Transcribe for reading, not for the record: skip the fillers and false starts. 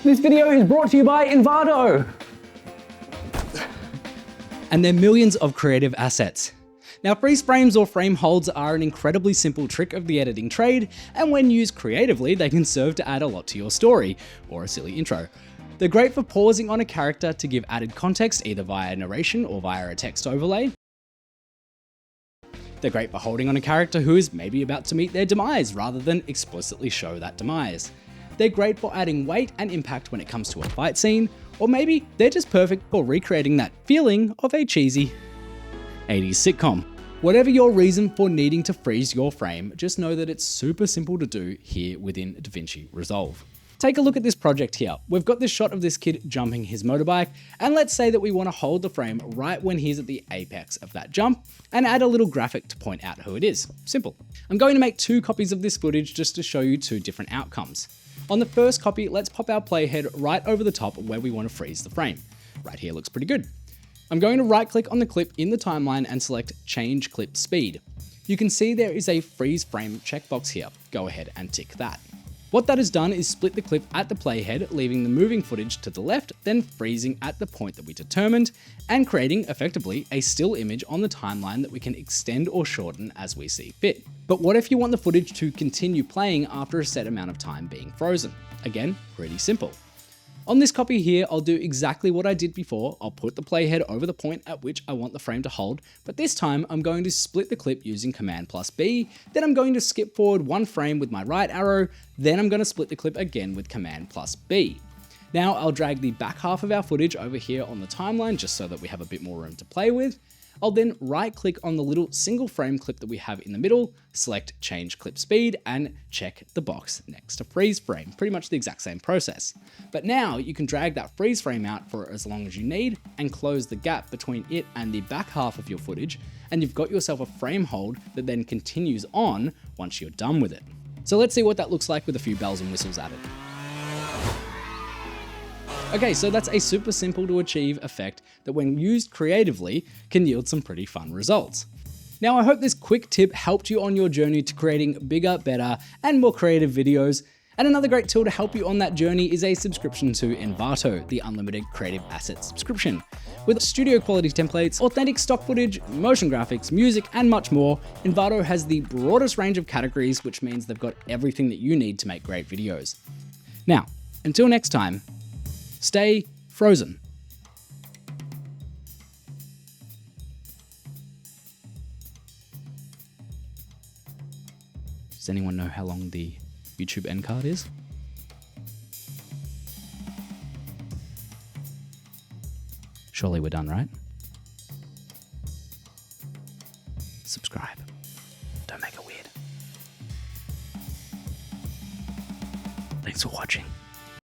This video is brought to you by Envato. And they're millions of creative assets. Now, freeze frames or frame holds are an incredibly simple trick of the editing trade, and when used creatively, they can serve to add a lot to your story, or a silly intro. They're great for pausing on a character to give added context, either via narration or via a text overlay. They're great for holding on a character who is maybe about to meet their demise, rather than explicitly show that demise. They're great for adding weight and impact when it comes to a fight scene, or maybe they're just perfect for recreating that feeling of a cheesy 80s sitcom. Whatever your reason for needing to freeze your frame, just know that it's super simple to do here within DaVinci Resolve. Take a look at this project here. We've got this shot of this kid jumping his motorbike, and let's say that we want to hold the frame right when he's at the apex of that jump, and add a little graphic to point out who it is. Simple. I'm going to make 2 copies of this footage just to show you 2 different outcomes. On the first copy, let's pop our playhead right over the top where we want to freeze the frame. Right here looks pretty good. I'm going to right click on the clip in the timeline and select Change Clip Speed. You can see there is a freeze frame checkbox here. Go ahead and tick that. What that has done is split the clip at the playhead, leaving the moving footage to the left, then freezing at the point that we determined, and creating, effectively, a still image on the timeline that we can extend or shorten as we see fit. But what if you want the footage to continue playing after a set amount of time being frozen? Again, pretty simple. On this copy here, I'll do exactly what I did before. I'll put the playhead over the point at which I want the frame to hold, but this time I'm going to split the clip using Command+B, then I'm going to skip forward 1 frame with my right arrow, then I'm going to split the clip again with Command+B. Now I'll drag the back half of our footage over here on the timeline just so that we have a bit more room to play with. I'll then right click on the little single frame clip that we have in the middle, select Change Clip Speed, and check the box next to freeze frame. Pretty much the exact same process. But now you can drag that freeze frame out for as long as you need and close the gap between it and the back half of your footage, and you've got yourself a frame hold that then continues on once you're done with it. So let's see what that looks like with a few bells and whistles added. Okay, so that's a super simple to achieve effect that when used creatively can yield some pretty fun results. Now I hope this quick tip helped you on your journey to creating bigger, better, and more creative videos. And another great tool to help you on that journey is a subscription to Envato, the unlimited creative asset subscription. With studio quality templates, authentic stock footage, motion graphics, music, and much more, Envato has the broadest range of categories, which means they've got everything that you need to make great videos. Now, until next time, stay frozen. Does anyone know how long the YouTube end card is? Surely we're done, right? Subscribe. Don't make it weird. Thanks for watching.